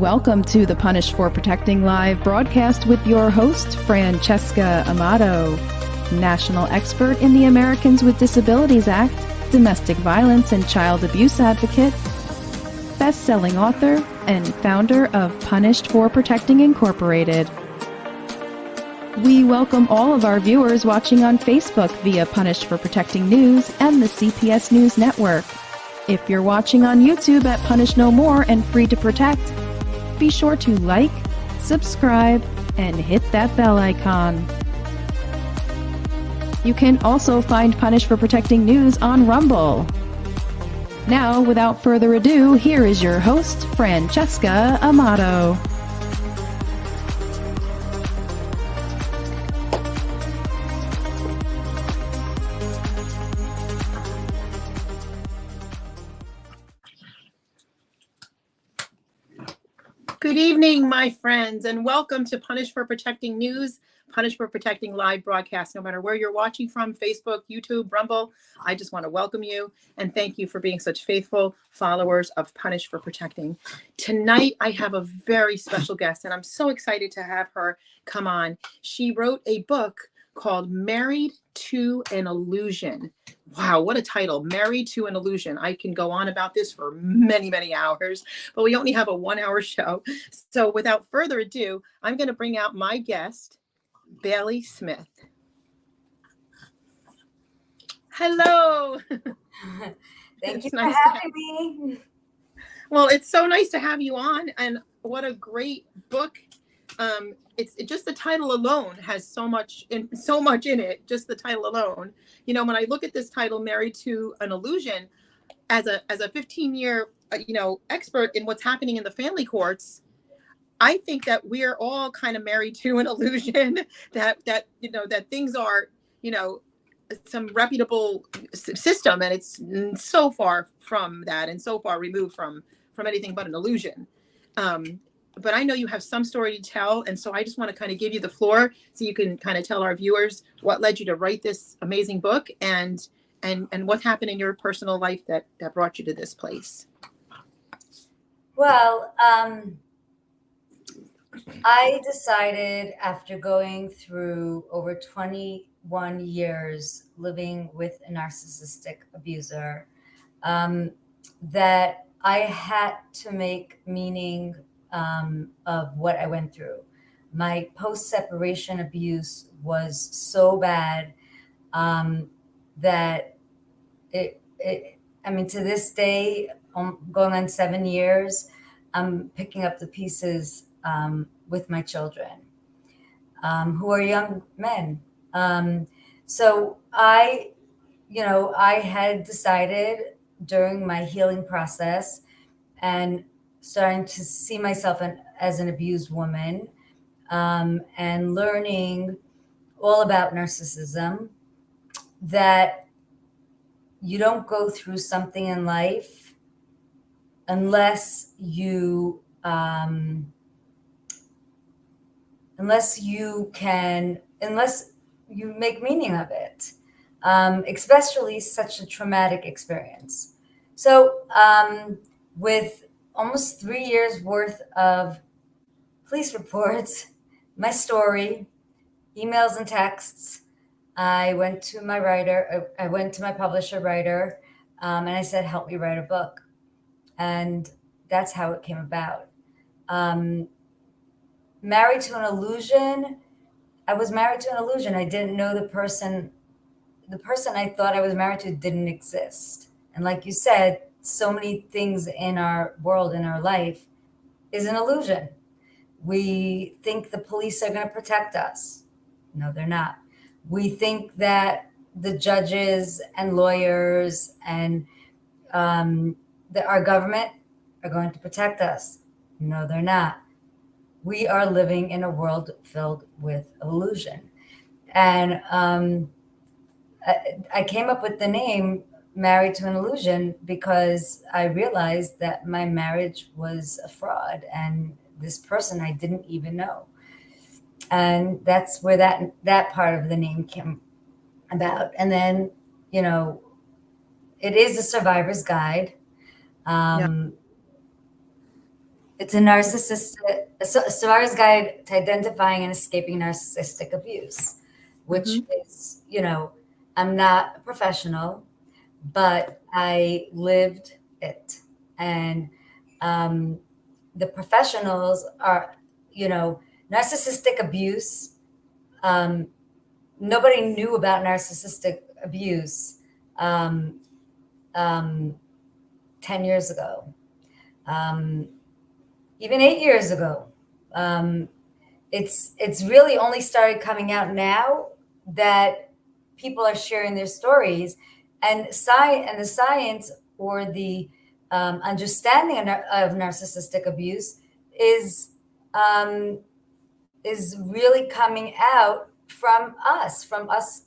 welcome to the Punished for Protecting Live broadcast with your host, Francesca Amato, national expert in the Americans with Disabilities Act, domestic violence and child abuse advocate, best-selling author, and founder of Punished for Protecting Incorporated. We welcome all of our viewers watching on Facebook via Punished for Protecting News and the CPS News Network. If you're watching on YouTube at Punish No More and Free to Protect, be sure to like, subscribe, and hit that bell icon. You can also find Punish for Protecting News on Rumble. Now, without further ado, here is your host, Francesca Amato. Good evening, my friends, and welcome to Punish for Protecting News, Punish for Protecting live broadcast. No matter where you're watching from, Facebook, YouTube, Rumble, I just want to welcome you and thank you for being such faithful followers of Punish for Protecting. Tonight, I have a very special guest, and I'm so excited to have her come on. She wrote a book called Married to an Illusion. Wow, what a title, Married to an Illusion. I can go on about this for many, many hours, but we only have a 1-hour show. So without further ado, I'm going to bring out my guest, Bailey Smith. Hello. Thank you for having me. Well, it's so nice to have you on, and what a great book. It's just the title alone has so much in it. Just the title alone. You know, when I look at this title, Married to an Illusion, as a 15-year expert in what's happening in the family courts, I think that we are all kind of married to an illusion that things are some reputable system, and it's so far from that and so far removed from anything but an illusion. But I know you have some story to tell, and so I just want to kind of give you the floor so you can kind of tell our viewers what led you to write this amazing book and what happened in your personal life that brought you to this place. Well, I decided after going through over 21 years living with a narcissistic abuser that I had to make meaning of what I went through. My post-separation abuse was so bad that to this day, going on 7 years, I'm picking up the pieces with my children, who are young men. So I had decided during my healing process and starting to see myself as an abused woman, and learning all about narcissism, that you don't go through something in life unless you make meaning of it, especially such a traumatic experience. So with almost 3 years worth of police reports, my story, emails and texts, I went to my publisher writer, and I said, help me write a book. And that's how it came about. Married to an illusion. I was married to an illusion. I didn't know the person I thought I was married to didn't exist. And like you said, so many things in our world, in our life, is an illusion. We think the police are going to protect us. No, they're not. We think that the judges and lawyers and our government are going to protect us. No, they're not. We are living in a world filled with illusion. And I came up with the name Married to an Illusion because I realized that my marriage was a fraud, and this person I didn't even know. And that's where that part of the name came about. And then, it is a survivor's guide. It's a narcissistic, a survivor's guide to identifying and escaping narcissistic abuse, which is, I'm not a professional, but I lived it. And the professionals are, narcissistic abuse. Nobody knew about narcissistic abuse um, 10 years ago, even 8 years ago. It's really only started coming out now that people are sharing their stories, and the science or the understanding of narcissistic abuse is um, is really coming out from us us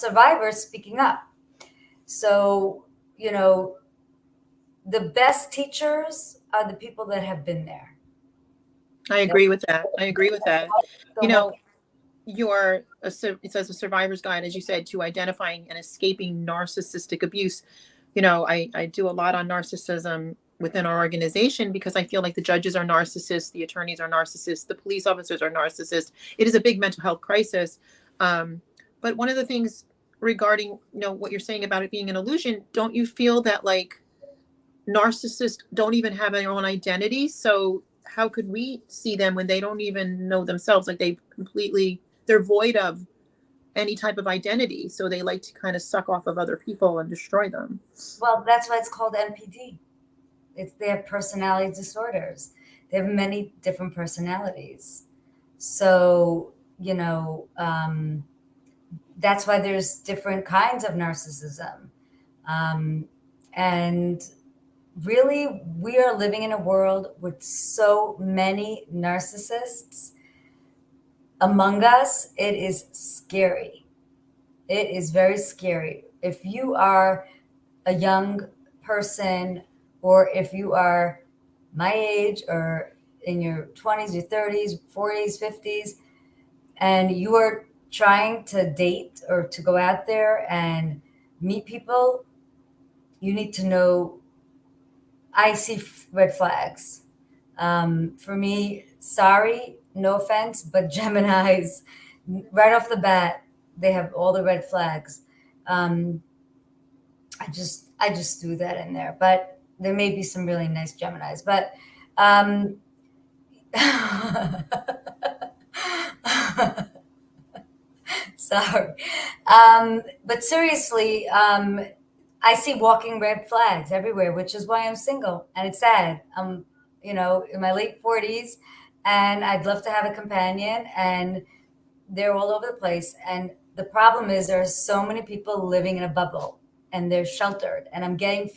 survivors speaking up. So, the best teachers are the people that have been there. I agree with that. I agree with that. You The know, it says a survivor's guide, as you said, to identifying and escaping narcissistic abuse. I do a lot on narcissism within our organization because I feel like the judges are narcissists, the attorneys are narcissists, the police officers are narcissists. It is a big mental health crisis. But one of the things regarding, what you're saying about it being an illusion, don't you feel that like narcissists don't even have their own identity? So how could we see them when they don't even know themselves? Like they're void of any type of identity. So they like to kind of suck off of other people and destroy them. Well, that's why it's called NPD. They have personality disorders. They have many different personalities. So, that's why there's different kinds of narcissism. And really, we are living in a world with so many narcissists among us. It is scary. It is very scary. If you are a young person, or if you are my age or in your 20s, your 30s, 40s, 50s, and you are trying to date or to go out there and meet people, you need to know, I see red flags. For me, sorry, no offense, but Geminis, right off the bat, they have all the red flags. I just threw that in there, but there may be some really nice Geminis, but sorry. But seriously, I see walking red flags everywhere, which is why I'm single, and it's sad. I'm, in my late 40s, and I'd love to have a companion, and they're all over the place. And the problem is there are so many people living in a bubble, and they're sheltered. And I'm getting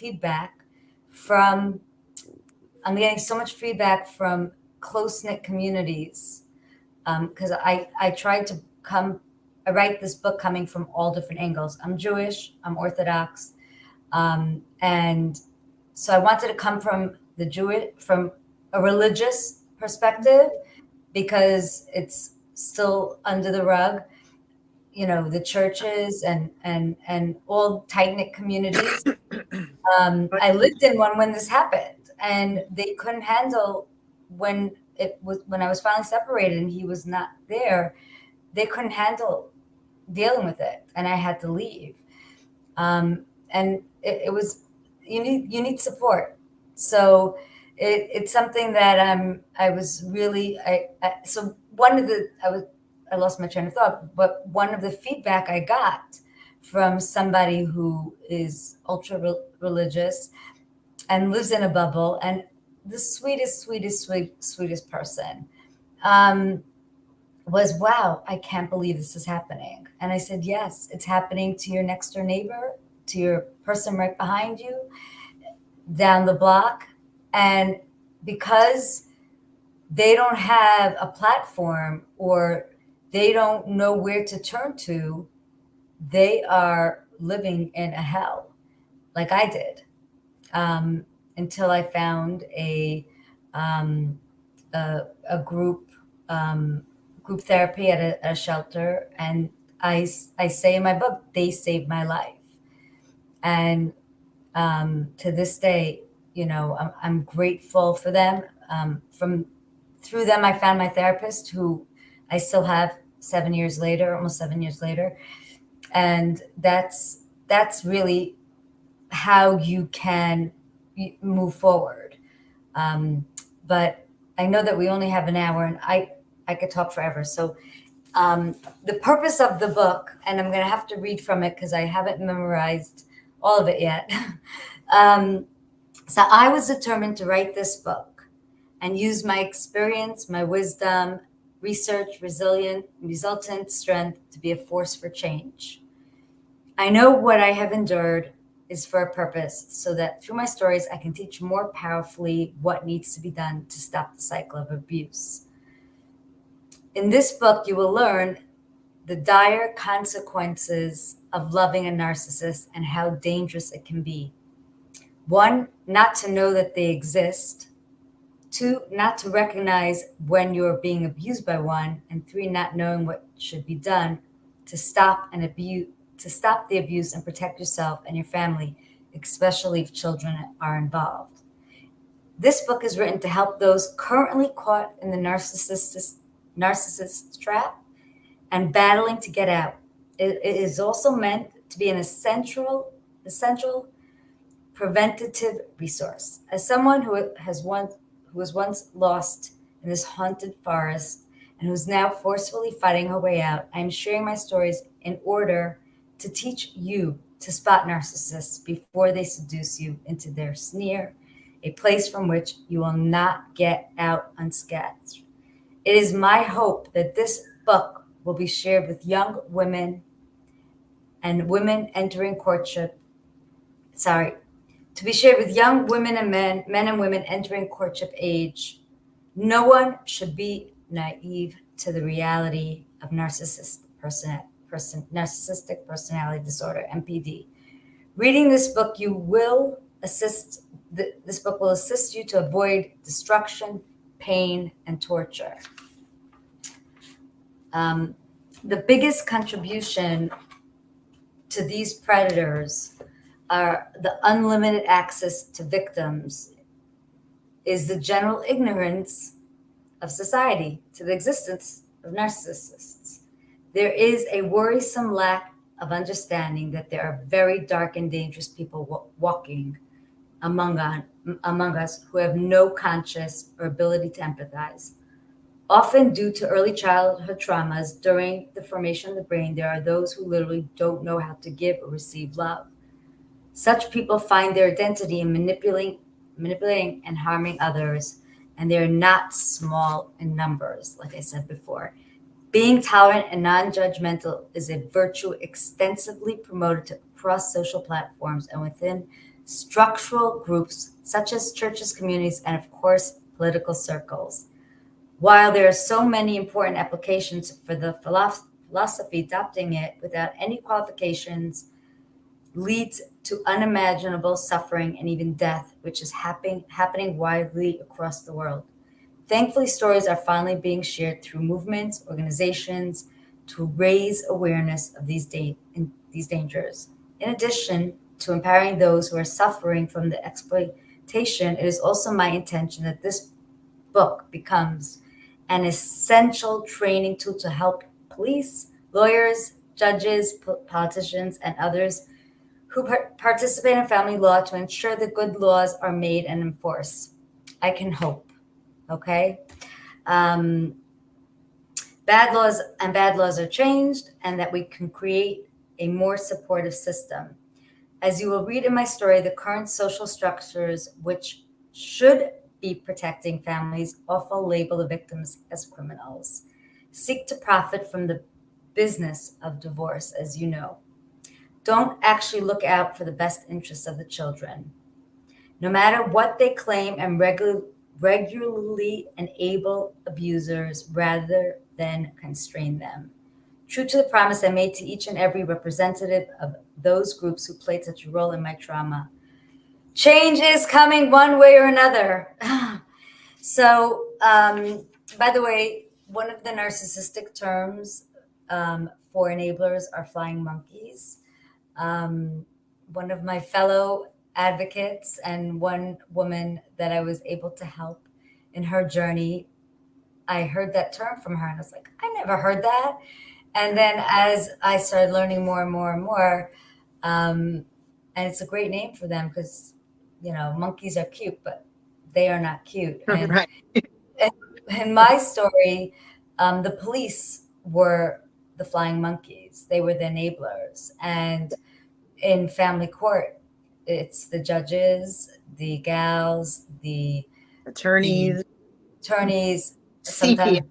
so much feedback from close-knit communities, because I tried to I write this book coming from all different angles. I'm Jewish, I'm Orthodox, and so I wanted to come from from a religious perspective, because it's still under the rug, the churches and all tight-knit communities. I lived in one when this happened, and they couldn't handle when I was finally separated and he was not there. They couldn't handle dealing with it, and I had to leave. And it was, you need support. So it's something that I was really, so I lost my train of thought, but one of the feedback I got from somebody who is ultra religious and lives in a bubble, and the sweetest person, was, wow, I can't believe this is happening. And I said, yes, it's happening to your next door neighbor, to your person right behind you, down the block. And because they don't have a platform, or they don't know where to turn to, they are living in a hell, like I did, until I found a group therapy at a shelter. And I say in my book, they saved my life. And to this day, I'm grateful for them. Through them, I found my therapist, who I still have 7 years later, almost 7 years later. And that's really how you can move forward. But I know that we only have an hour, and I could talk forever. So the purpose of the book, and I'm going to have to read from it because I haven't memorized all of it yet. So I was determined to write this book and use my experience, my wisdom, research, resultant strength to be a force for change. I know what I have endured is for a purpose, so that through my stories, I can teach more powerfully what needs to be done to stop the cycle of abuse. In this book, you will learn the dire consequences of loving a narcissist and how dangerous it can be. 1, not to know that they exist. 2, not to recognize when you're being abused by one. And 3, not knowing what should be done to stop the abuse and protect yourself and your family, especially if children are involved. This book is written to help those currently caught in the narcissist trap and battling to get out. It is also meant to be an essential preventative resource. As someone who was once lost in this haunted forest and who's now forcefully fighting her way out, I'm sharing my stories in order to teach you to spot narcissists before they seduce you into their snare, a place from which you will not get out unscathed. It is my hope that this book will be shared with young women and women entering courtship. To be shared with young women and men and women entering courtship age. No one should be naive to the reality of narcissistic personality disorder, NPD. Reading this book, this book will assist you to avoid destruction, pain, and torture. The biggest contribution to these predators are the unlimited access to victims, is the general ignorance of society to the existence of narcissists. There is a worrisome lack of understanding that there are very dark and dangerous people walking among us who have no conscience or ability to empathize. Often due to early childhood traumas during the formation of the brain, there are those who literally don't know how to give or receive love. Such people find their identity in manipulating and harming others, and they're not small in numbers, like I said before. Being tolerant and non-judgmental is a virtue extensively promoted across social platforms and within structural groups such as churches, communities, and of course, political circles. While there are so many important applications for the philosophy, adopting it without any qualifications leads to unimaginable suffering and even death, which is happening widely across the world. Thankfully, stories are finally being shared through movements, organizations to raise awareness of these dangers. In addition to empowering those who are suffering from the exploitation, it is also my intention that this book becomes an essential training tool to help police, lawyers, judges, politicians, and others who participate in family law to ensure that good laws are made and enforced. I can hope, okay? Bad laws are changed, and that we can create a more supportive system. As you will read in my story, the current social structures which should be protecting families often label the victims as criminals, seek to profit from the business of divorce, as you know. Don't actually look out for the best interests of the children. No matter what they claim, and regularly enable abusers rather than constrain them. True to the promise I made to each and every representative of those groups who played such a role in my trauma. Change is coming one way or another. So, by the way, one of the narcissistic terms for enablers are flying monkeys. One of my fellow advocates and one woman that I was able to help in her journey. I heard that term from her and I was like, I never heard that. And then as I started learning more and more and more, and it's a great name for them because, monkeys are cute, but they are not cute. And Right. in my story, the police were the flying monkeys. They were the enablers. And in family court, it's the judges, the gals, the Attorneys, attorneys, CP. sometimes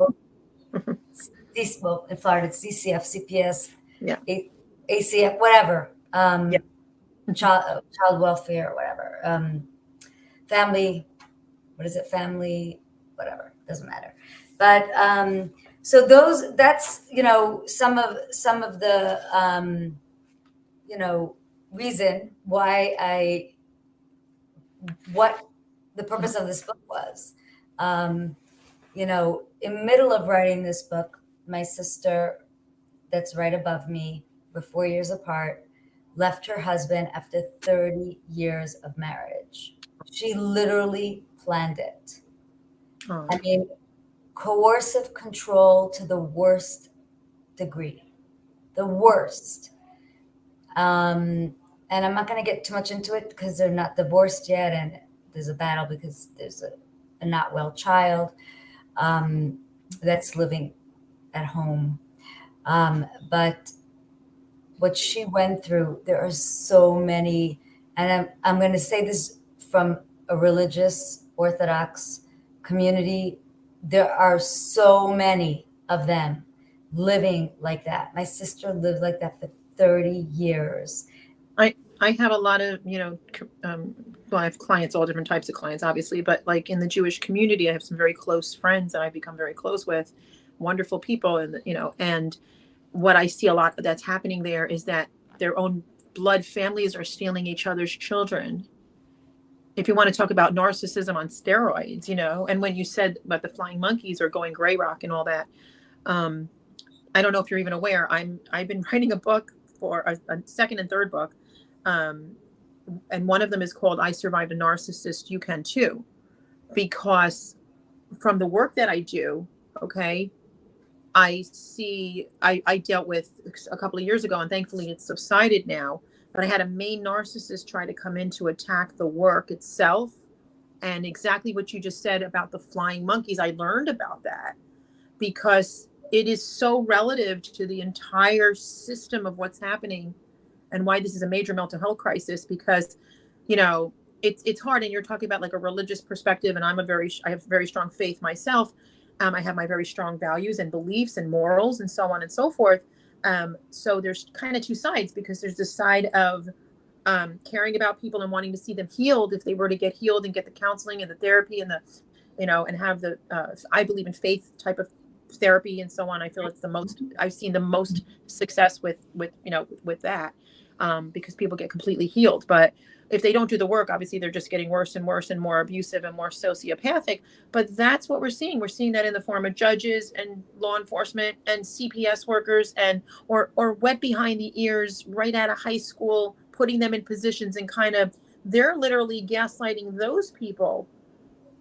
well, in Florida, it's DCF, CPS, Yeah. ACF, whatever, Yeah. child welfare, whatever, family, what is it? Family, whatever, doesn't matter. But so that's some of the reason why what the purpose of this book was. In middle of writing this book, my sister that's right above me, we're 4 years apart, left her husband after 30 years of marriage. She literally planned it. Oh. I mean, coercive control to the worst degree, the worst. And I'm not going to get too much into it because they're not divorced yet, and there's a battle because there's a not well child that's living at home. But what she went through, there are so many, and I'm going to say this from a religious Orthodox community, there are so many of them living like that. My sister lived like that for 30 years. I have a lot of, I have clients, all different types of clients, obviously, but like in the Jewish community, I have some very close friends that I've become very close with, wonderful people. And what I see a lot that's happening there is that their own blood families are stealing each other's children. If you want to talk about narcissism on steroids, and when you said about the flying monkeys or going gray rock and all that, I don't know if you're even aware, I've been writing a book for a second and third book. And one of them is called I Survived a Narcissist, You Can Too. Because from the work that I do, okay, I dealt with a couple of years ago, and thankfully it's subsided now, but I had a main narcissist try to come in to attack the work itself. And exactly what you just said about the flying monkeys, I learned about that because it is so relative to the entire system of what's happening and why this is a major mental health crisis, because, it's hard. And you're talking about like a religious perspective. And I have very strong faith myself. I have my very strong values and beliefs and morals and so on and so forth. So there's kind of two sides, because there's the side of caring about people and wanting to see them healed if they were to get healed and get the counseling and the therapy and the, and have the, I believe in faith type of therapy and so on. I feel it's I've seen the most success with that. Because people get completely healed. But if they don't do the work, obviously they're just getting worse and worse and more abusive and more sociopathic. But that's what we're seeing. We're seeing that in the form of judges and law enforcement and CPS workers and or wet behind the ears right out of high school, putting them in positions and they're literally gaslighting those people.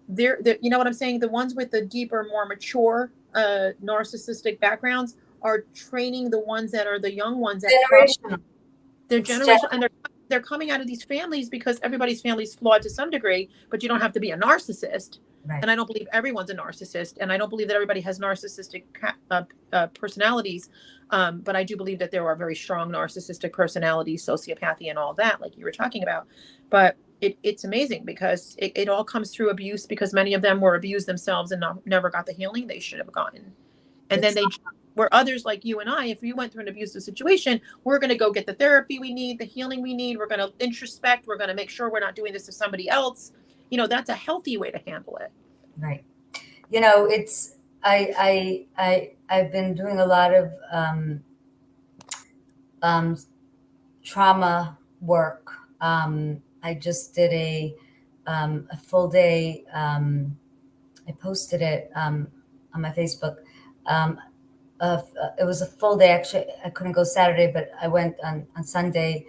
They're you know what I'm saying? The ones with the deeper, more mature narcissistic backgrounds are training the ones that are the young ones that they're generational, and they're coming out of these families because everybody's family is flawed to some degree, but you don't have to be a narcissist. Right. And I don't believe everyone's a narcissist, and I don't believe that everybody has narcissistic personalities. But I do believe that there are very strong narcissistic personalities, sociopathy, and all that, like you were talking about. But it's amazing because it all comes through abuse, because many of them were abused themselves and never got the healing they should have gotten. And then where others like you and I, if you went through an abusive situation, we're going to go get the therapy we need, the healing we need. We're going to introspect. We're going to make sure we're not doing this to somebody else. That's a healthy way to handle it. Right. It's, I've been doing a lot of trauma work. I just did a full day. I posted it on my Facebook. It was a full day. Actually, I couldn't go Saturday, but I went on Sunday,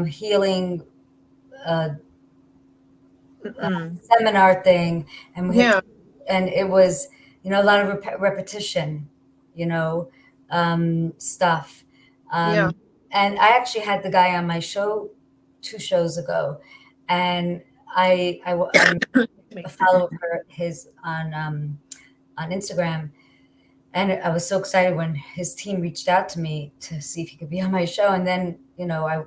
healing a Mm-mm. seminar thing, and Yeah. and it was, a lot of repetition, you know, stuff. Yeah. And I actually had the guy on my show 2 shows ago, and I'm Me. a follower of his on Instagram. And I was so excited when his team reached out to me to see if he could be on my show. And then, I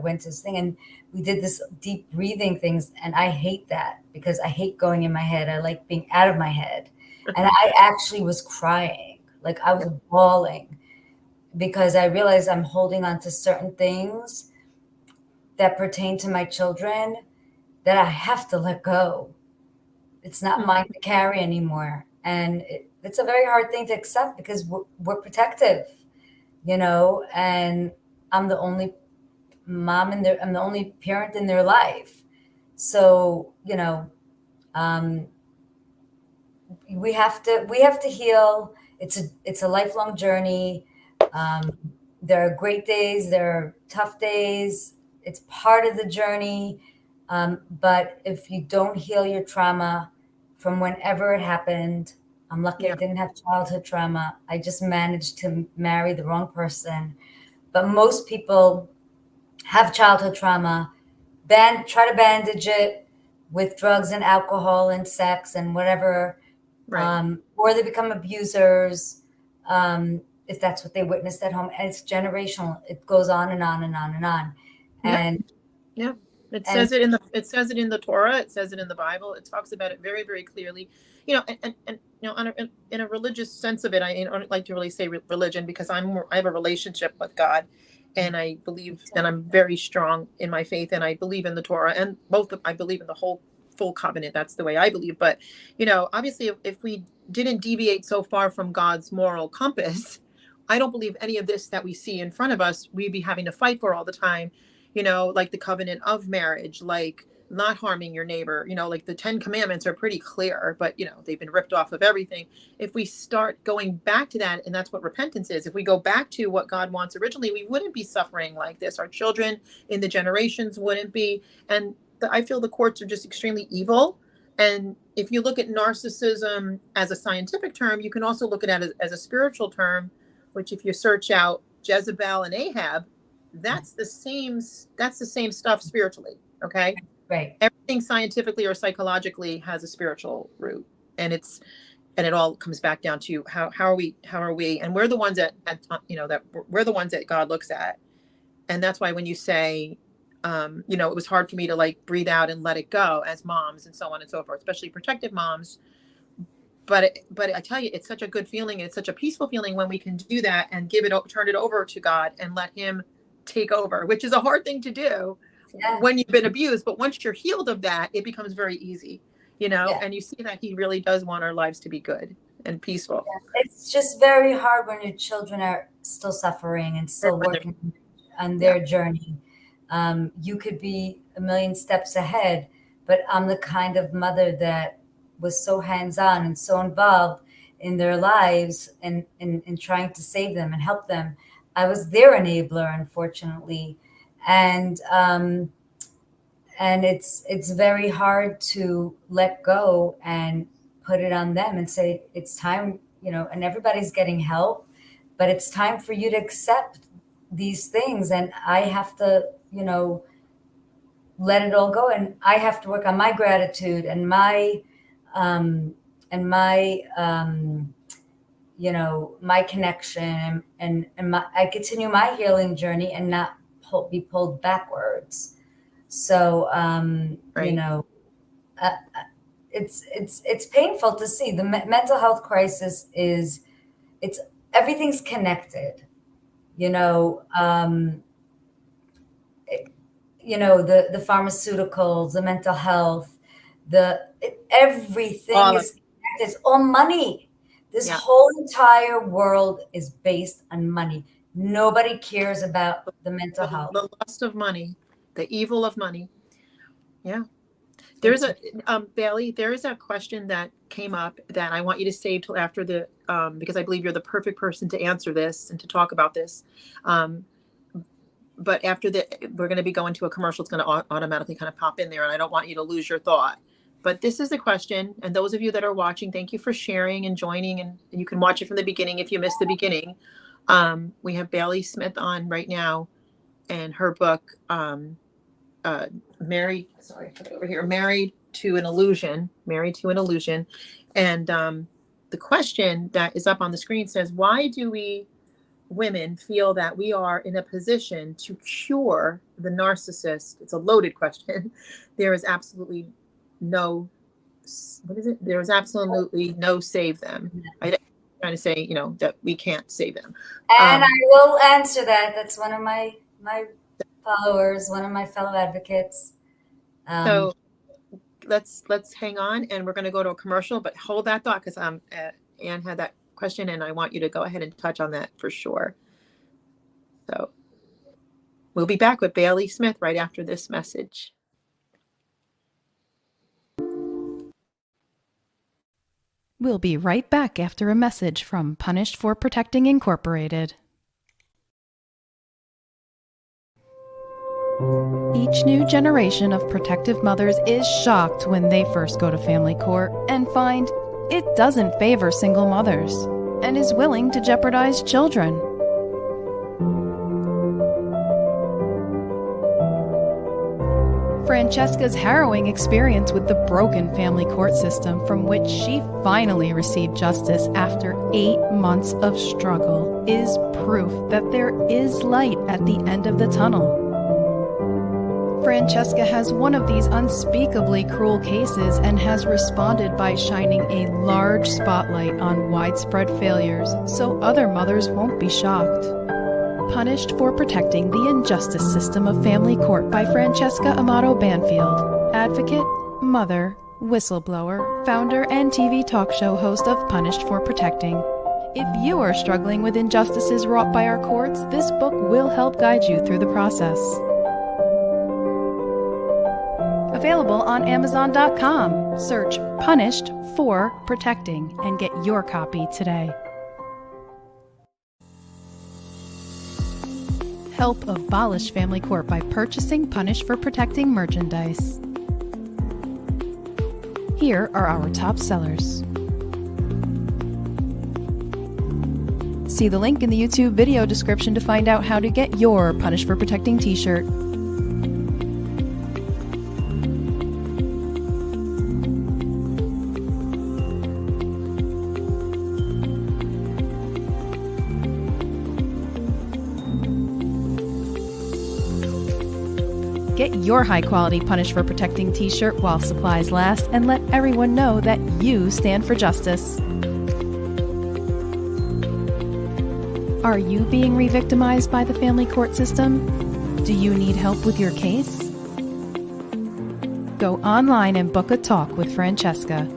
went to this thing and we did this deep breathing things. And I hate that because I hate going in my head. I like being out of my head. And I actually was crying. Like I was bawling because I realized I'm holding on to certain things that pertain to my children that I have to let go. It's not mine to carry anymore. And it's a very hard thing to accept because we're protective, and I'm the only I'm the only parent in their life. So, um, we have to heal. It's a lifelong journey. Um, there are great days, there are tough days. It's part of the journey. But if you don't heal your trauma from whenever it happened, I'm lucky I Yeah. didn't have childhood trauma. I just managed to marry the wrong person. But most people have childhood trauma, try to bandage it with drugs and alcohol and sex and whatever, Right. or they become abusers, if that's what they witnessed at home. And it's generational. It goes on and on and on and on. Yeah. And Yeah. It and says it in the Torah. It says it in the Bible. It talks about it very, very clearly. And in a religious sense of it, I don't like to really say religion because I have a relationship with God, and I believe, and I'm very strong in my faith, and I believe in the Torah, and I believe in the whole full covenant. That's the way I believe. But obviously, if we didn't deviate so far from God's moral compass, I don't believe any of this that we see in front of us we'd be having to fight for all the time. Like the covenant of marriage, like not harming your neighbor, like the 10 commandments are pretty clear, but they've been ripped off of everything. If we start going back to that, and that's what repentance is, if we go back to what God wants originally, we wouldn't be suffering like this. Our children in the generations wouldn't be. And I feel the courts are just extremely evil. And if you look at narcissism as a scientific term, you can also look at it as a spiritual term, which if you search out Jezebel and Ahab, that's the same stuff spiritually. Okay. right. Everything scientifically or psychologically has a spiritual root, and it all comes back down to how are we, and we're the ones that we're the ones that God looks at. And that's why when you say it was hard for me to like breathe out and let it go as moms and so on and so forth, especially protective moms. But I tell you, it's such a good feeling. And it's such a peaceful feeling when we can do that and turn it over to God and let him take over, which is a hard thing to do when you've been abused. But once you're healed of that, it becomes very easy, and you see that he really does want our lives to be good and peaceful. It's just very hard when your children are still suffering and still working on their journey. You could be a million steps ahead, but I'm the kind of mother that was so hands-on and so involved in their lives and in trying to save them and help them. I was their enabler, unfortunately. And it's very hard to let go and put it on them and say, it's time, and everybody's getting help, but it's time for you to accept these things. And I have to, let it all go. And I have to work on my gratitude and my my connection and I continue my healing journey and not be pulled backwards. So, Right. It's painful to see the mental health crisis everything's connected, the pharmaceuticals, the mental health, everything is connected. It's all money. This whole entire world is based on money. Nobody cares about the mental health. The lust of money, the evil of money. Yeah. There's Bailey, there is a question that came up that I want you to save till after because I believe you're the perfect person to answer this and to talk about this. but after we're going to be going to a commercial. It's going to automatically kind of pop in there, and I don't want you to lose your thought. But this is the question, and those of you that are watching, thank you for sharing and joining, and you can watch it from the beginning if you missed the beginning. We have Bailey Smith on right now, and her book, Married to an Illusion. And the question that is up on the screen says, why do we women feel that we are in a position to cure the narcissist? It's a loaded question. There is absolutely no save them. I'm trying to say, that we can't save them. And I will answer that. That's one of my followers, one of my fellow advocates. So let's hang on, and we're going to go to a commercial, but hold that thought, because Anne had that question, and I want you to go ahead and touch on that for sure. So we'll be back with Bailey Smith right after this message. We'll be right back after a message from Punished for Protecting Incorporated. Each new generation of protective mothers is shocked when they first go to family court and find it doesn't favor single mothers and is willing to jeopardize children. Francesca's harrowing experience with the broken family court system, from which she finally received justice after 8 months of struggle, is proof that there is light at the end of the tunnel. Francesca has one of these unspeakably cruel cases and has responded by shining a large spotlight on widespread failures so other mothers won't be shocked. Punished for Protecting the Injustice System of Family Court by Francesca Amato Banfield, advocate, mother, whistleblower, founder, and TV talk show host of Punished for Protecting. If you are struggling with injustices wrought by our courts, this book will help guide you through the process. Available on Amazon.com. Search Punished for Protecting and get your copy today. Help abolish family court by purchasing Punished for Protecting merchandise. Here are our top sellers. See the link in the YouTube video description to find out how to get your Punished for Protecting t-shirt. Get your high-quality Punished for Protecting t-shirt while supplies last, and let everyone know that you stand for justice. Are you being re-victimized by the family court system? Do you need help with your case? Go online and book a talk with Francesca.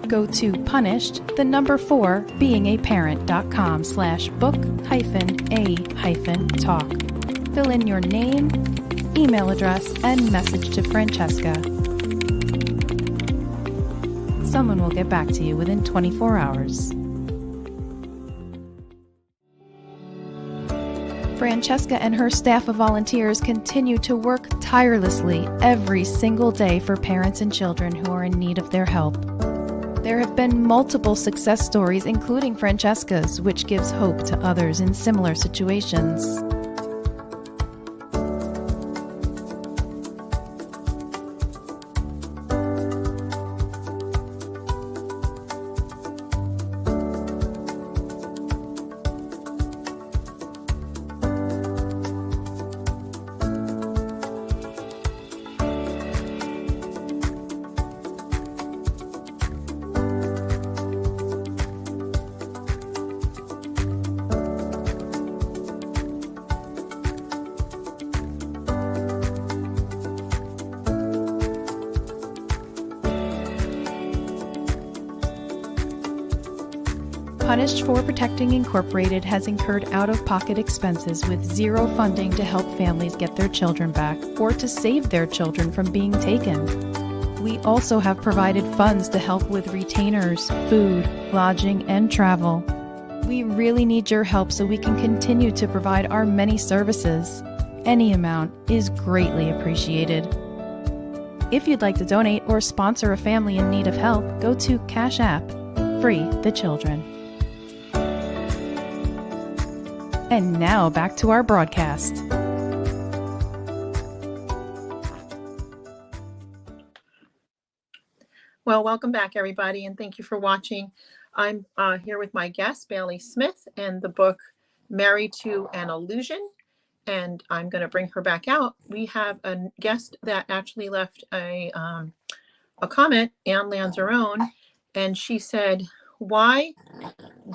Go to punished-4beingAparent.com/book-a-talk. Fill in your name, email address, and message to Francesca. Someone will get back to you within 24 hours. Francesca and her staff of volunteers continue to work tirelessly every single day for parents and children who are in need of their help. There have been multiple success stories, including Francesca's, which gives hope to others in similar situations. Punished for Protecting Incorporated has incurred out-of-pocket expenses with zero funding to help families get their children back or to save their children from being taken. We also have provided funds to help with retainers, food, lodging, and travel. We really need your help so we can continue to provide our many services. Any amount is greatly appreciated. If you'd like to donate or sponsor a family in need of help, go to Cash App, Free the Children. And now back to our broadcast. Well, welcome back, everybody, and thank you for watching. I'm here with my guest, Bailey Smith, and the book Married to an Illusion, and I'm going to bring her back out. We have a guest that actually left a comment, Ann Lanzarone, and she said, why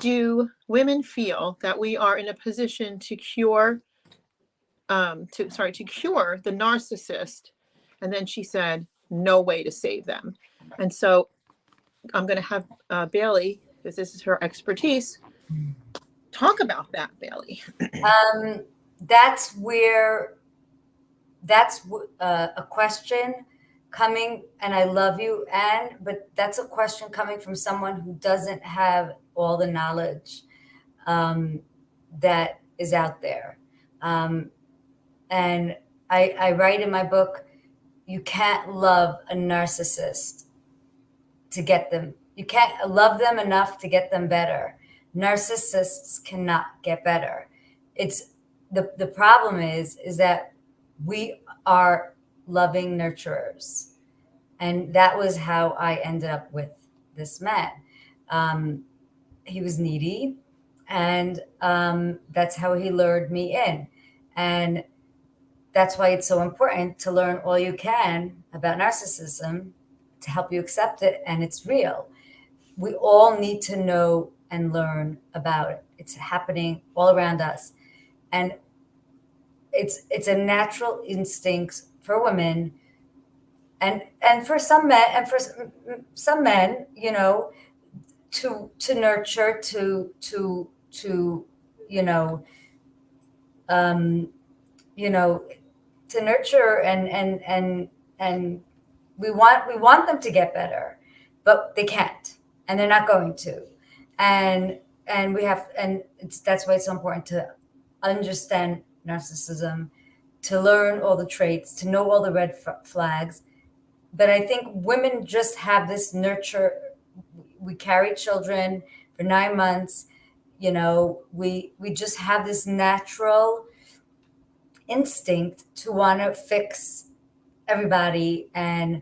do women feel that we are in a position to cure the narcissist? And then she said, no way to save them. And so I'm going to have Bailey, because this is her expertise, talk about that, Bailey. That's a question coming, and I love you, Anne, but that's a question coming from someone who doesn't have all the knowledge that is out there. And I write in my book, you can't love a narcissist to get them. You can't love them enough to get them better. Narcissists cannot get better. It's the problem is that we are loving nurturers. And that was how I ended up with this man. He was needy, and that's how he lured me in. And that's why it's so important to learn all you can about narcissism to help you accept it, and it's real. We all need to know and learn about it. It's happening all around us. And it's a natural instinct for women and for some men, you know, to nurture, to to nurture and we want them to get better, but they can't, and they're not going to. And that's why it's so important to understand narcissism, to learn all the traits, to know all the red flags. But I think women just have this nurture. We carry children for 9 months. You know, we just have this natural instinct to want to fix everybody, and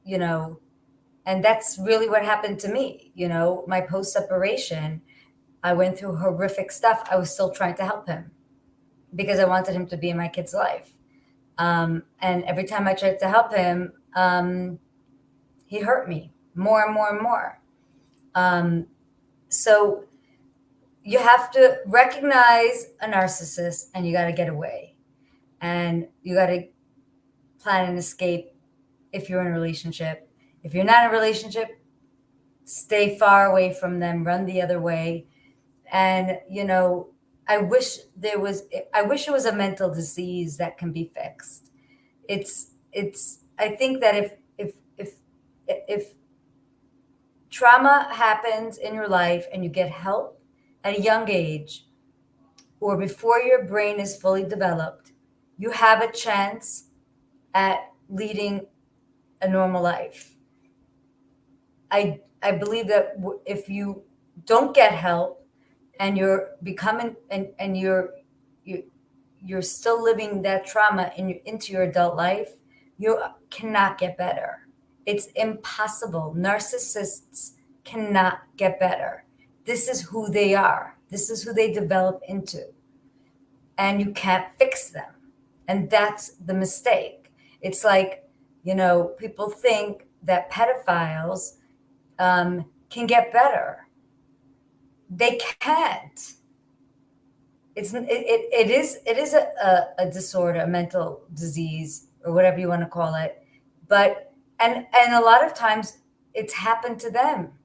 you know, and that's really what happened to me. You know, my post-separation, I went through horrific stuff. I was still trying to help him because I wanted him to be in my kid's life. And every time I tried to help him, he hurt me more and more and more. So you have to recognize a narcissist, and you got to get away, and you got to plan an escape if you're in a relationship. If you're not in a relationship, stay far away from them, run the other way. And, you know, I wish it was a mental disease that can be fixed. I think that if trauma happens in your life and you get help at a young age or before your brain is fully developed, you have a chance at leading a normal life. I believe that if you don't get help and you're becoming and you're still living that trauma into your adult life, you cannot get better. It's impossible. Narcissists cannot get better. This is who they are. This is who they develop into. And you can't fix them. And that's the mistake. It's like, you know, people think that pedophiles can get better. They can't. It is a disorder, a mental disease, or whatever you want to call it. But and a lot of times it's happened to them.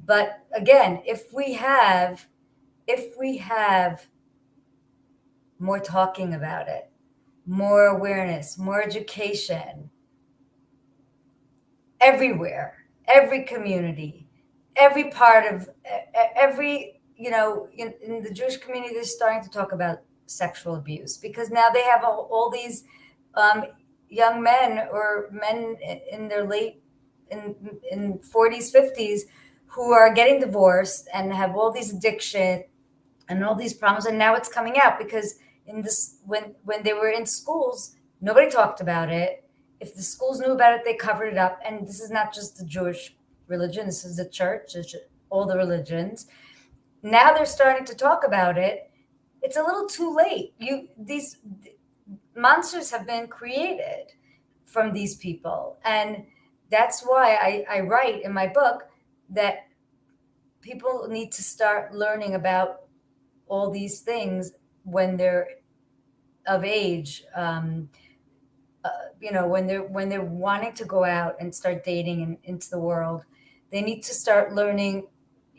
But again, if we have more talking about it, more awareness, more education, everywhere, every community, every part of every in the Jewish community, they're starting to talk about sexual abuse because now they have all these young men or men in their late in 40s, 50s who are getting divorced and have all these addiction and all these problems. And now it's coming out because when they were in schools, nobody talked about it. If the schools knew about it, they covered it up. And this is not just the Jewish religion. This is the church, it's all the religions. Now they're starting to talk about it. It's a little too late. These monsters have been created from these people. And that's why I write in my book that people need to start learning about all these things when they're of age. When they're wanting to go out and start dating and into the world, they need to start learning.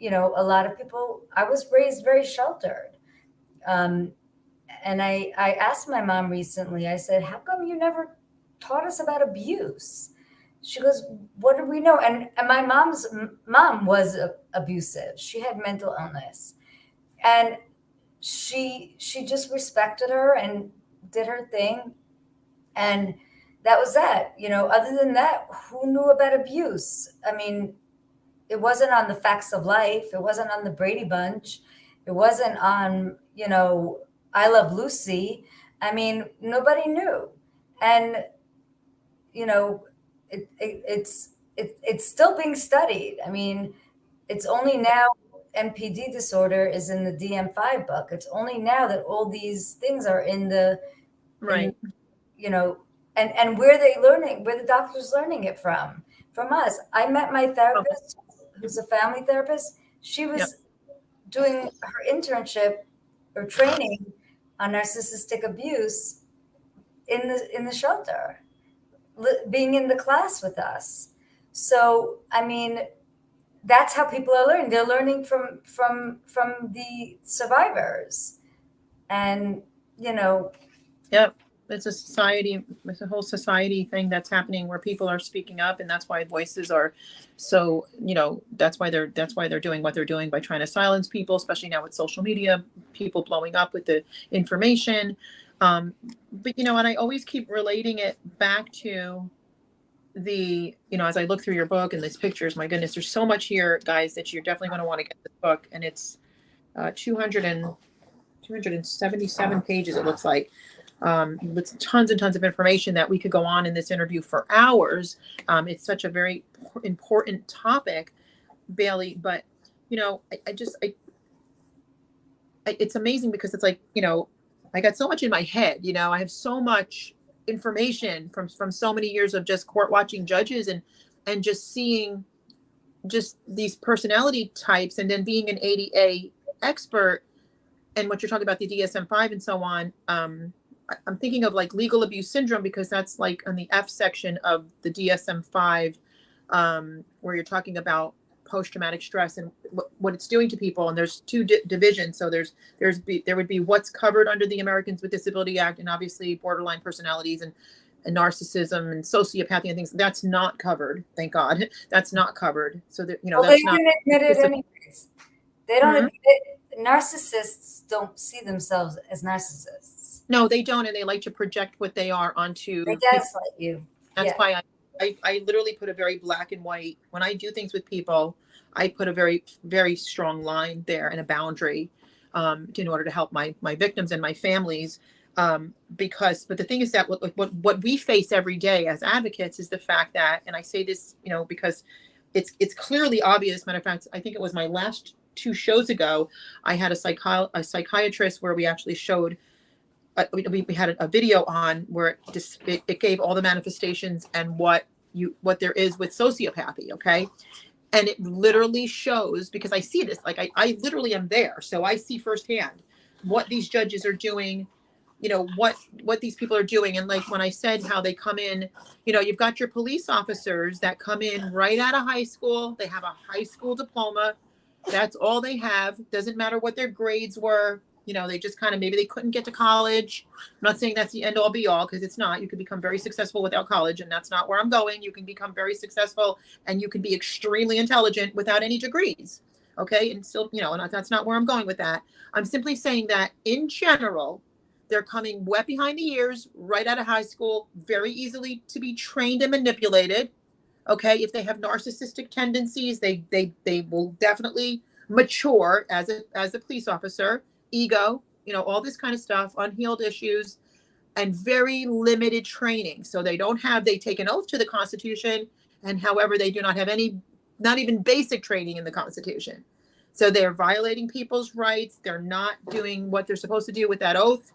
A lot of people. I was raised very sheltered, and I asked my mom recently. I said, "How come you never taught us about abuse?" She goes, "What do we know?" And my mom's mom was abusive. She had mental illness, and she just respected her and did her thing, and that was that. Other than that, who knew about abuse? I mean, it wasn't on the Facts of Life. It wasn't on the Brady Bunch. It wasn't on, I Love Lucy. I mean, nobody knew. And, it's still being studied. I mean, it's only now MPD disorder is in the DSM-5 book. It's only now that all these things are in the, right. And where they learning, where the doctors learning it from us. I met my therapist, who's a family therapist. She was doing her internship or training on narcissistic abuse in the shelter, being in the class with us. So, I mean, that's how people are learning. They're learning from the survivors, and Yep. It's a whole society thing that's happening where people are speaking up, and that's why voices are so, that's why they're doing what they're doing by trying to silence people, especially now with social media, people blowing up with the information. But, and I always keep relating it back to as I look through your book and these pictures, my goodness, there's so much here, guys, that you're definitely going to want to get this book. And it's 277 pages, it looks like. With tons and tons of information that we could go on in this interview for hours. It's such a very important topic, Bailey, but it's amazing because it's like, I got so much in my head, I have so much information from so many years of just court watching judges and just seeing just these personality types, and then being an ADA expert and what you're talking about, the DSM-5 and so on. I'm thinking of like legal abuse syndrome, because that's like on the F section of the DSM-5, where you're talking about post-traumatic stress and what it's doing to people. And there's two divisions. So there would be what's covered under the Americans with Disability Act, and obviously borderline personalities and narcissism and sociopathy and things. That's not covered. Thank God. That's not covered. So that, well, that's they not admit it anyways. They don't admit it. Narcissists don't see themselves as narcissists. No, they don't, and they like to project what they are onto. They gaslight you. That's why I literally put a very black and white. When I do things with people, I put a very, very strong line there and a boundary in order to help my victims and my families. But the thing is that what we face every day as advocates is the fact that, and I say this, because it's clearly obvious. Matter of fact, I think it was my last 2 shows ago, I had a psychiatrist where we actually showed. We had a video on where it gave all the manifestations and what there is with sociopathy. Okay. And it literally shows, because I see this, like I literally am there. So I see firsthand what these judges are doing, what these people are doing. And like when I said how they come in, you've got your police officers that come in right out of high school. They have a high school diploma. That's all they have. Doesn't matter what their grades were. They just kind of, maybe they couldn't get to college. I'm not saying that's the end all be all, because it's not. You can become very successful without college, and that's not where I'm going. You can become very successful and you can be extremely intelligent without any degrees. Okay. And still, and that's not where I'm going with that. I'm simply saying that in general, they're coming wet behind the ears, right out of high school, very easily to be trained and manipulated. Okay. If they have narcissistic tendencies, they will definitely mature as a police officer, ego, all this kind of stuff, unhealed issues, and very limited training. So they take an oath to the Constitution, and however, they do not have not even basic training in the Constitution. So they're violating people's rights. They're not doing what they're supposed to do with that oath.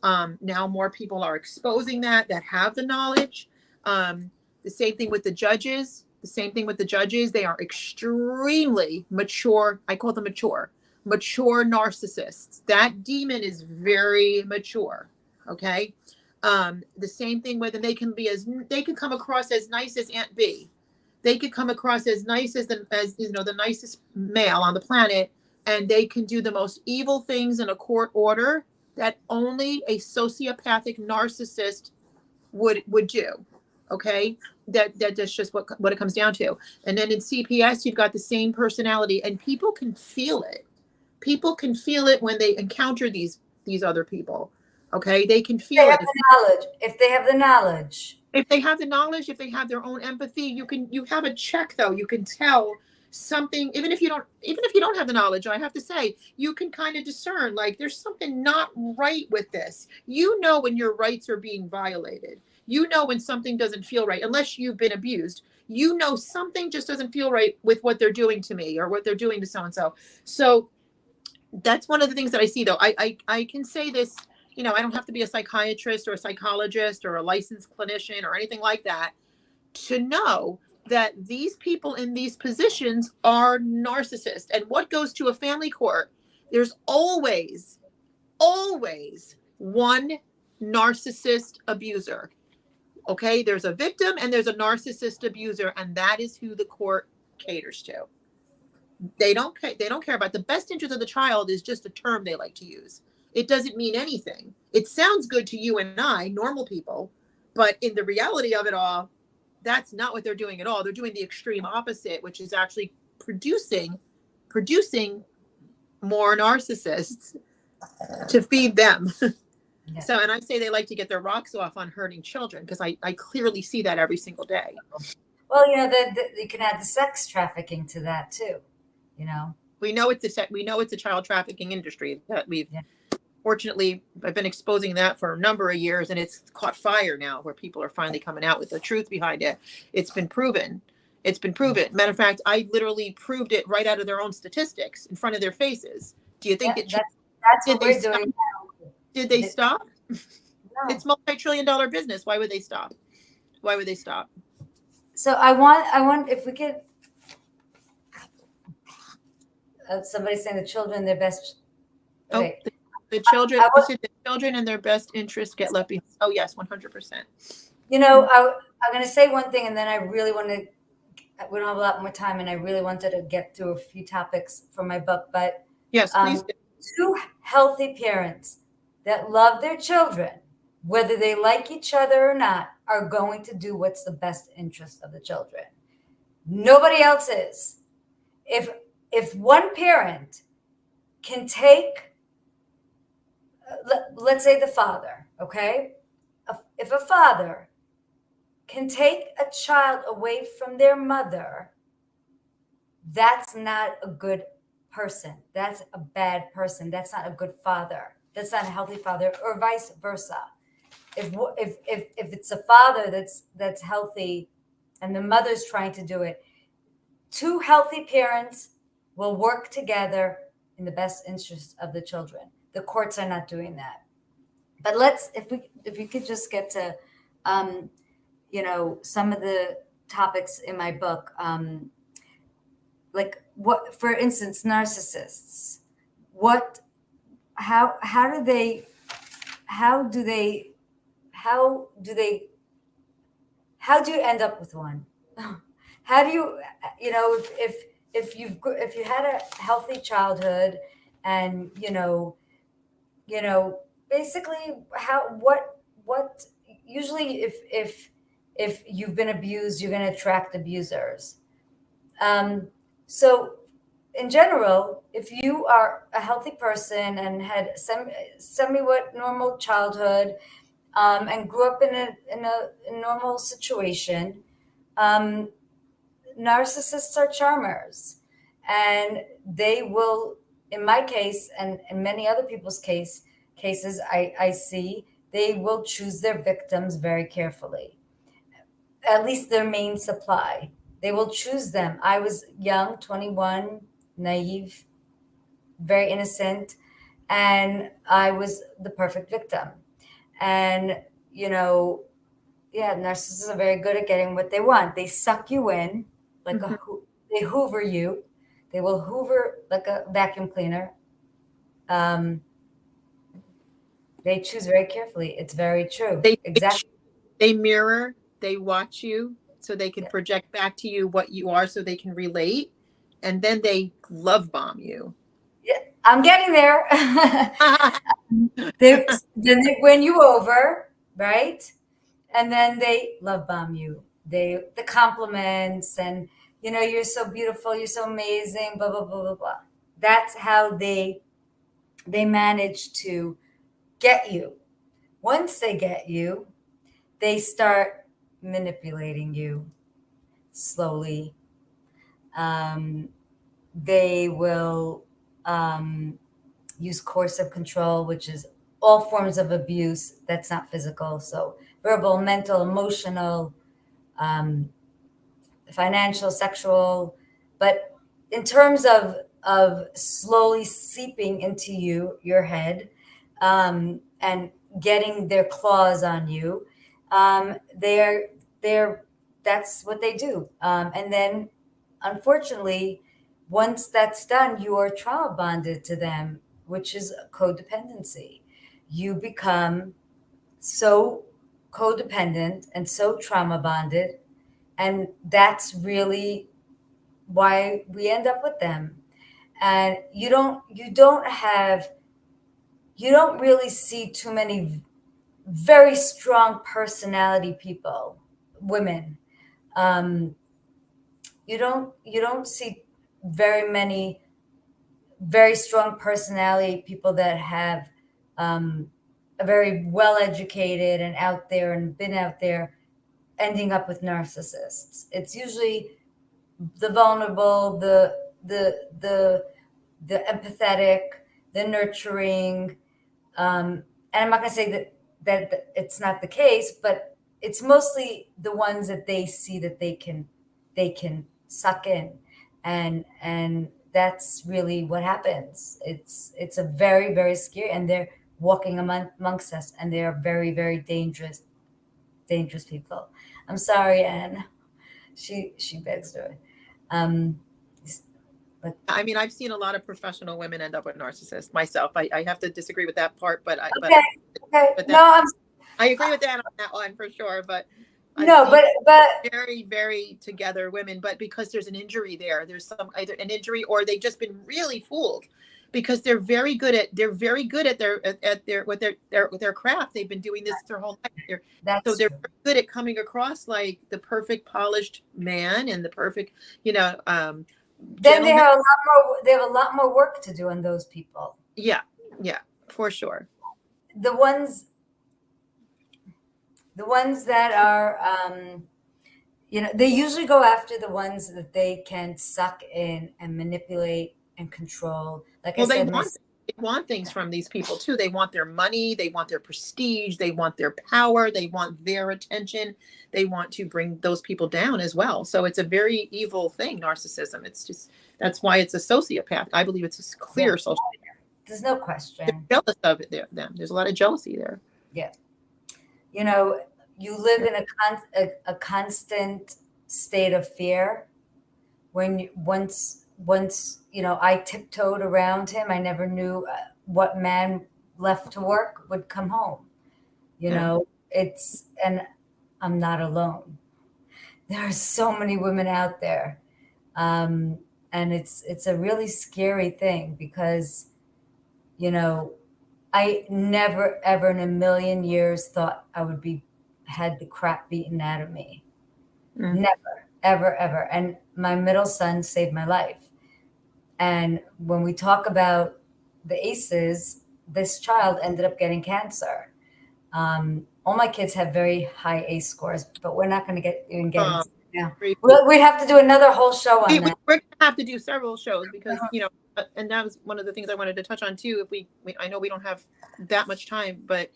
Now more people are exposing that have the knowledge. The same thing with the judges. They are extremely mature. I call them mature narcissists. That demon is very mature. Okay. The same thing with, and they can come across as nice as Aunt B. They could come across as nice as the nicest male on the planet, and they can do the most evil things in a court order that only a sociopathic narcissist would do. Okay, that's just what it comes down to. And then in CPS, you've got the same personality, and people can feel it. People can feel it when they encounter these other people. Okay, they can feel it. If they have the knowledge. If they have the knowledge, if they have their own empathy, you have a check though. You can tell something, even if you don't have the knowledge, I have to say, you can kind of discern, like, there's something not right with this. When your rights are being violated. When something doesn't feel right, unless you've been abused. Something just doesn't feel right with what they're doing to me or what they're doing to so-and-so. So that's one of the things that I see though. I can say this, I don't have to be a psychiatrist or a psychologist or a licensed clinician or anything like that to know that these people in these positions are narcissists. And what goes to a family court, there's always one narcissist abuser. Okay, there's a victim and there's a narcissist abuser, and that is who the court caters to. They don't care about the best interest of the child is just a term they like to use. It doesn't mean anything. It sounds good to you and I, normal people, but in the reality of it all, that's not what they're doing at all. They're doing the extreme opposite, which is actually producing more narcissists to feed them. Yeah. So, and I say they like to get their rocks off on hurting children, because I clearly see that every single day. Well, you can add the sex trafficking to that too. We know it's a child trafficking industry that fortunately, I've been exposing that for a number of years, and it's caught fire now, where people are finally coming out with the truth behind it. It's been proven. Matter of fact, I literally proved it right out of their own statistics in front of their faces. Do you think that's what we're doing now? Did they stop? No. It's multi-trillion-dollar business. Why would they stop? So I want if we could. Somebody's saying the children, their best. Okay. Oh, the children. The children and their best interests get left behind. Oh yes, 100%. I'm going to say one thing, and then I really want to. We don't have a lot more time, and I really wanted to get through a few topics from my book. But yes, please. Two healthy parents that love their children, whether they like each other or not, are going to do what's the best interest of the children. Nobody else is. If one parent can take, let's say the father, okay? If a father can take a child away from their mother, that's not a good person. That's a bad person. That's not a good father. That's not a healthy father, or vice versa. If it's a father that's healthy and the mother's trying to do it, two healthy parents will work together in the best interest of the children. The courts are not doing that. But if we could just get to, some of the topics in my book, like what, for instance, narcissists. How do you end up with one? How do you, if you had a healthy childhood, and basically what usually if you've been abused, you're going to attract abusers. So in general, if you are a healthy person and had somewhat normal childhood, and grew up in a normal situation, narcissists are charmers, and they will, in my case and in many other people's cases, I see they will choose their victims very carefully, at least their main supply. They will choose them. I was young, 21, naive, very innocent, and I was the perfect victim. And, yeah, narcissists are very good at getting what they want. They suck you in like they hoover you. They will hoover like a vacuum cleaner. They choose very carefully. It's very true. Exactly. They mirror, they watch you so they can project back to you what you are so they can relate. And then they love bomb you. Yeah, I'm getting there. Then they win you over, right? And then they love bomb you. The compliments and, you're so beautiful, you're so amazing, blah, blah, blah, blah, blah. That's how they manage to get you. Once they get you, they start manipulating you slowly. They will use coercive control, which is all forms of abuse that's not physical. So verbal, mental, emotional, financial, sexual. But in terms of slowly seeping into your head, and getting their claws on you, they're that's what they do. And then, unfortunately, once that's done, you are trauma bonded to them, which is codependency. You become so codependent and so trauma bonded, and that's really why we end up with them. And you don't really see too many very strong personality people, women. You don't see very many very strong personality people that have a very well educated and out there and been out there ending up with narcissists. It's usually the vulnerable, the empathetic, the nurturing. And I'm not going to say that it's not the case, but it's mostly the ones that they see that they can suck in, and that's really what happens. It's a very, very scary, and they're walking amongst us, and they are very, very dangerous people. I'm sorry, Anne. She begs to it. I mean, I've seen a lot of professional women end up with narcissists myself. I have to disagree with that part, but okay. I agree with that on that one for sure. But but very together women, but because there's an injury there, there's either an injury or they've just been really fooled, because they're very good at their craft. They've been doing this their whole life. So they're very good at coming across like the perfect polished man and the perfect, then they have a lot more work to do on those people. Yeah, for sure. The ones that are they usually go after the ones that they can suck in and manipulate and control. Like I said, they want things from these people too. They want their money, they want their prestige, they want their power, they want their attention. They want to bring those people down as well. So it's a very evil thing, narcissism. It's just, that's why it's a sociopath. I believe it's a clear sociopath. There's no question. They're jealous of it them. There's a lot of jealousy there. Yeah. You live in a constant state of fear. When once I tiptoed around him, I never knew what man left to work would come home. And I'm not alone. There are so many women out there. And it's a really scary thing because, I never, ever in a million years thought I would had the crap beaten out of me. Never, ever, ever. And my middle son saved my life. And when we talk about the ACEs, this child ended up getting cancer. All my kids have very high ACE scores, but we're not going to get into it now. We'd have to do another whole show on that. We're going to have to do several shows because, and that was one of the things I wanted to touch on too. I know we don't have that much time, but,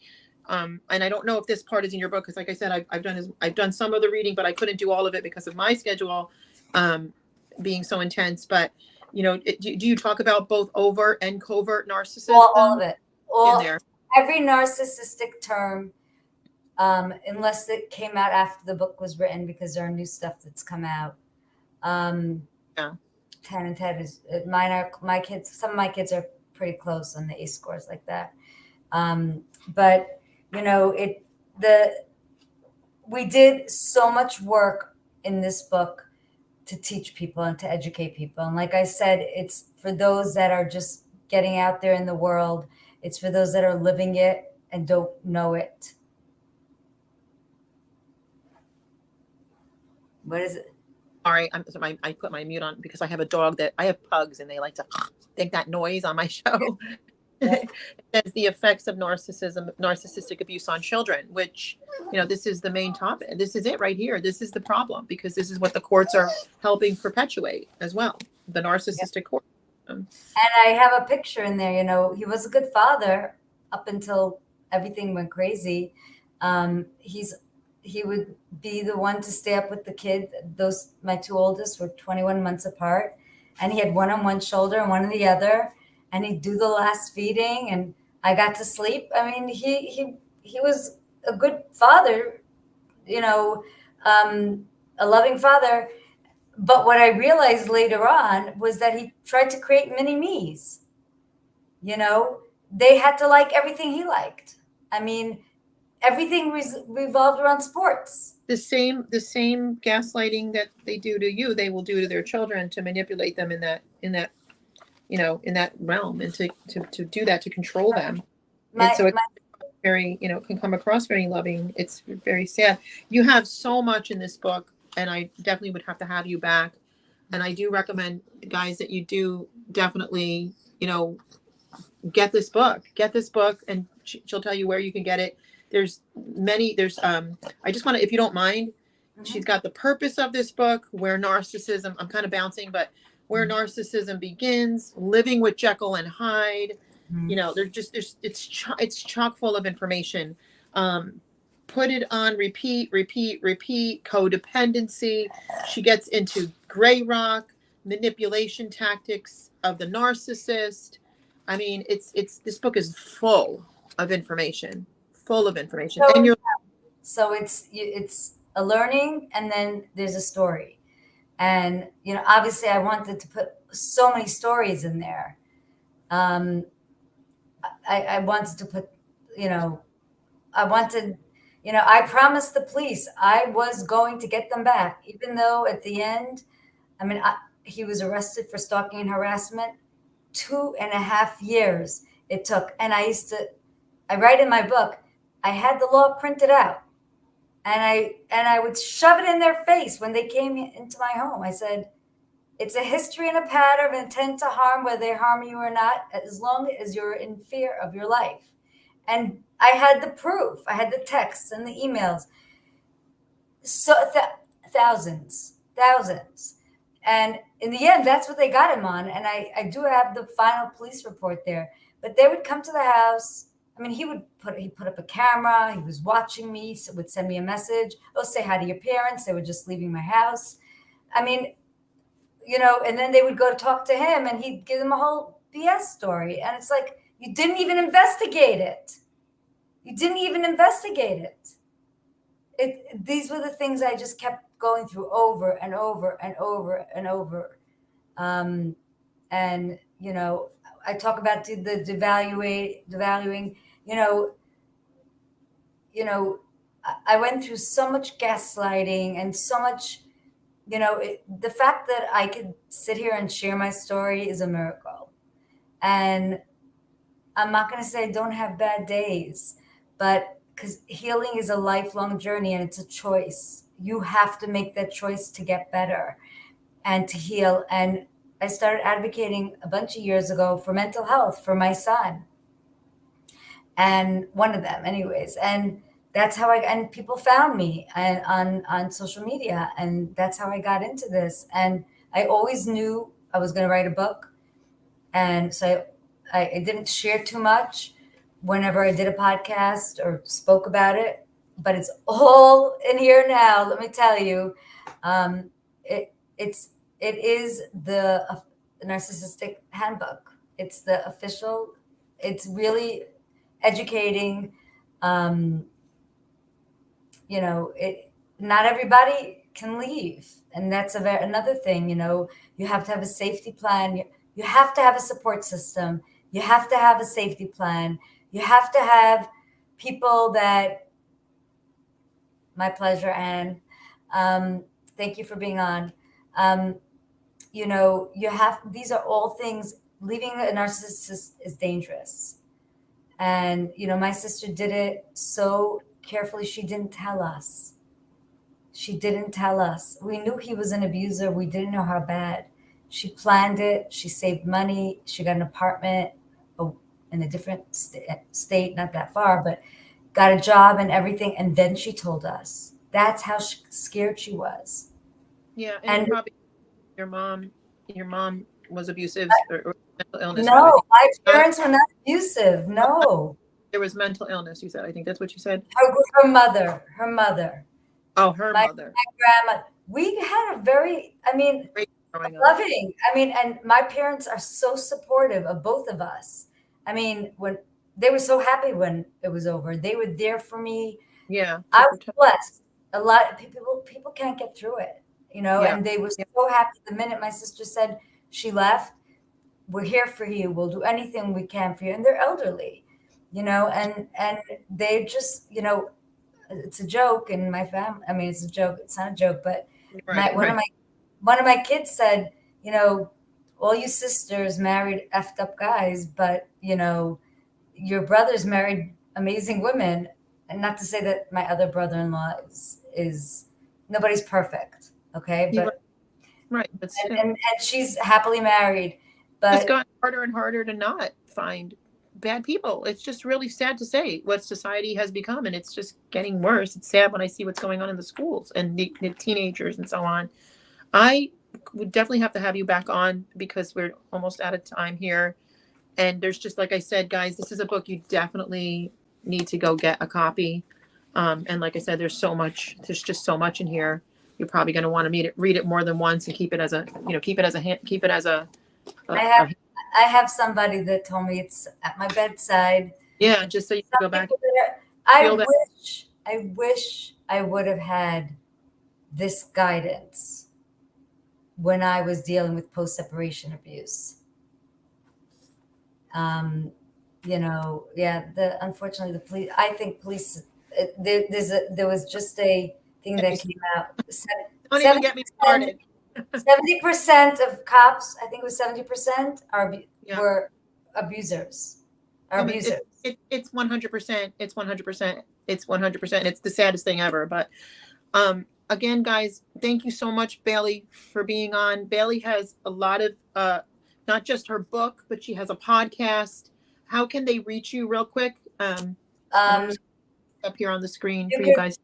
and I don't know if this part is in your book, because like I said, I've done some of the reading, but I couldn't do all of it because of my schedule being so intense. But, do you talk about both overt and covert narcissism? All of it. In there. Every narcissistic term, unless it came out after the book was written, because there are new stuff that's come out. Yeah. 10 and 10 is mine. My kids, some of my kids are pretty close on the ACE scores like that. But we did so much work in this book to teach people and to educate people. And like I said, it's for those that are just getting out there in the world. It's for those that are living it and don't know it. What is it? Sorry, I put my mute on because I have a dog I have pugs and they like to make that noise on my show. It says the effects of narcissistic abuse on children, which, this is the main topic. This is it right here. This is the problem, because this is what the courts are helping perpetuate as well. The narcissistic court. And I have a picture in there, he was a good father up until everything went crazy. He would be the one to stay up with the kids. My two oldest were 21 months apart, and he had one on one shoulder and one on the other, and he'd do the last feeding, and I got to sleep. I mean, he was a good father, a loving father. But what I realized later on was that he tried to create mini me's. They had to like everything he liked. I mean, everything revolved around sports. The same gaslighting that they do to you, they will do to their children to manipulate them in that realm, and to do that, to control them. And so it's very, can come across very loving. It's very sad. You have so much in this book, and I definitely would have to have you back. And I do recommend, guys, that you do definitely, get this book, and she'll tell you where you can get it. I just want to, if you don't mind, she's got the purpose of this book, where narcissism, I'm kind of bouncing, but where narcissism begins, living with Jekyll and Hyde. It's chock full of information. Put it on repeat, codependency. She gets into gray rock, manipulation tactics of the narcissist. I mean, this book is full of information. So it's a learning, and then there's a story. And, obviously I wanted to put so many stories in there. I wanted to put, I promised the police I was going to get them back, even though at the end, he was arrested for stalking and harassment. 2.5 years it took. And I write in my book, I had the law printed out, and I would shove it in their face when they came into my home. I said, it's a history and a pattern of intent to harm, whether they harm you or not, as long as you're in fear of your life. And I had the proof. I had the texts and the emails. So thousands. And in the end, that's what they got him on. And I do have the final police report there. But they would come to the house. He put up a camera. He was watching me, so would send me a message. Oh, say hi to your parents. They were just leaving my house. And then they would go to talk to him, and he'd give them a whole BS story. And it's like, you didn't even investigate it. These were the things I just kept going through over and over and over and over. I talk about the devaluing. I went through so much gaslighting and so much, the fact that I could sit here and share my story is a miracle. And I'm not going to say I don't have bad days, but because healing is a lifelong journey, and it's a choice. You have to make that choice to get better and to heal. And I started advocating a bunch of years ago for mental health for my son, and one of them anyways. And that's how and people found me and on social media, and that's how I got into this. And I always knew I was going to write a book. And so I didn't share too much whenever I did a podcast or spoke about it, but it's all in here now. Let me tell you, it is the narcissistic handbook. It's the official. It's really educating. Not everybody can leave, and that's another thing. You have to have a safety plan. You have to have a support system. You have to have a safety plan. You have to have people that. My pleasure, Anne. Thank you for being on. These are all things. Leaving a narcissist is dangerous. And, my sister did it so carefully. She didn't tell us. We knew he was an abuser. We didn't know how bad. She planned it. She saved money. She got an apartment in a different state, not that far, but got a job and everything. And then she told us. That's how scared she was. Yeah. And probably your mom was abusive or mental illness. No, my parents were not abusive. No. There was mental illness, you said. I think that's what you said. Her mother. Oh, her mother. My grandma. We had a very, loving. And my parents are so supportive of both of us. When they were so happy when it was over, they were there for me. Yeah. I was blessed. A lot of people can't get through it, and they were so happy the minute my sister said she left. We're here for you. We'll do anything we can for you. And they're elderly, and they just, it's a joke in my family. It's a joke. It's not a joke, but one of my kids said, all you sisters married effed up guys, but your brothers married amazing women. And not to say that my other brother-in-law is nobody's perfect. Okay. But right. And she's happily married, but it's gotten harder and harder to not find bad people. It's just really sad to say what society has become, and it's just getting worse. It's sad when I see what's going on in the schools and the teenagers and so on. I would definitely have to have you back on because we're almost out of time here. And there's just, like I said, guys, this is a book you definitely need to go get a copy. And like I said, there's just so much in here. You're probably going to want to read it more than once and keep it as a. I have somebody that told me it's at my bedside. Yeah, just so you can go back. I wish I would have had this guidance when I was dealing with post-separation abuse. Unfortunately the police, I think police, there was just a thing that came out. Don't even get me started. 70% of cops, I think it was 70%, were abusers. It's 100%. It's 100%. It's 100%. It's the saddest thing ever. But again, guys, thank you so much, Bailey, for being on. Bailey has a lot of not just her book, but she has a podcast. How can they reach you real quick? Up here on the screen for you guys.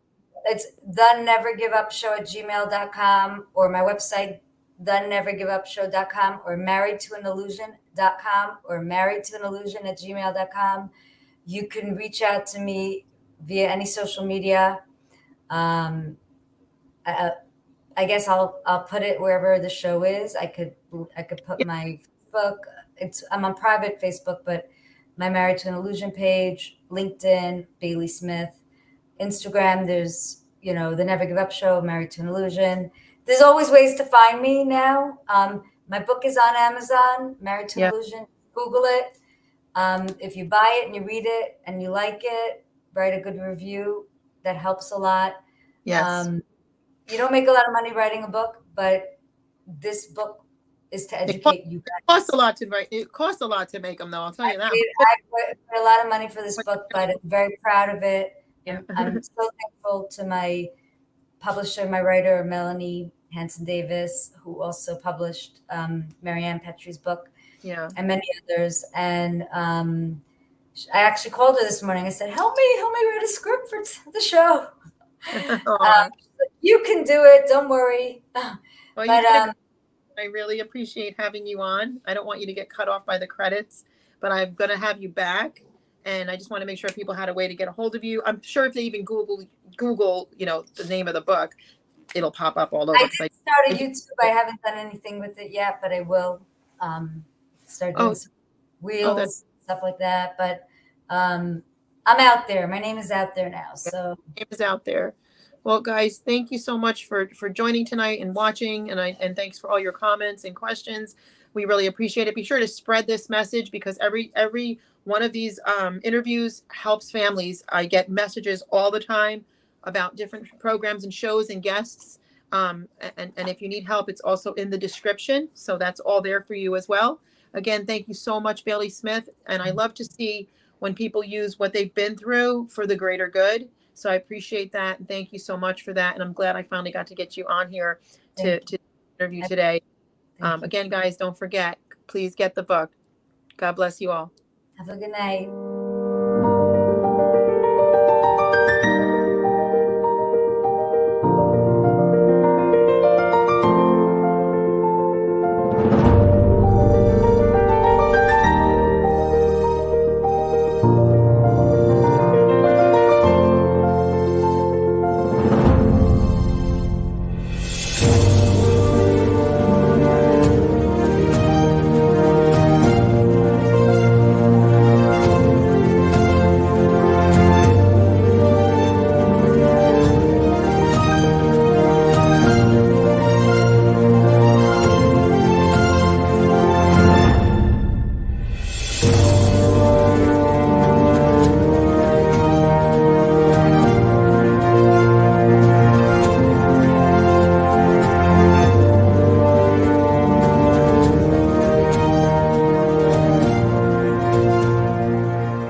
It's thenevergiveupshow@gmail.com, or my website, thenevergiveupshow.com, or marriedtoanillusion.com, or marriedtoanillusion@gmail.com. You can reach out to me via any social media. I guess I'll put it wherever the show is. I could put my Facebook. I'm on private Facebook, but my Married to an Illusion page, LinkedIn, Bailey Smith, Instagram. There's the Never Give Up Show, Married to an Illusion. There's always ways to find me now. My book is on Amazon, Married to an Illusion. Google it. If you buy it and you read it and you like it, write a good review. That helps a lot. Yes. You don't make a lot of money writing a book, but this book is to educate you guys. It costs a lot to write. It costs a lot to make them, though. I'll tell you that. I put a lot of money for this book, but I'm very proud of it. I'm so thankful to my publisher, my writer, Melanie Hanson Davis, who also published Marianne Petrie's book, Yeah. and many others. And I actually called her this morning. I said, help me write a script for the show. Aw. You can do it. Don't worry. Well, But I really appreciate having you on. I don't want you to get cut off by the credits, but I'm going to have you back. And I just want to make sure people had a way to get a hold of you. I'm sure if they even Google, you know, the name of the book, it'll pop up all over. I did start a YouTube. I haven't done anything with it yet, but I will start doing some wheels, stuff like that. But I'm out there. My name is out there now. So name is out there. Well, guys, thank you so much for joining tonight and watching, and thanks for all your comments and questions. We really appreciate it. Be sure to spread this message, because every one of these interviews helps families. I get messages all the time about different programs and shows and guests. And if you need help, it's also in the description. So that's all there for you as well. Again, thank you so much, Bailey Smith. And I love to see when people use what they've been through for the greater good. So I appreciate that. And thank you so much for that. And I'm glad I finally got to get you on here to interview today. Again, guys, don't forget, please get the book. God bless you all. Have a good night.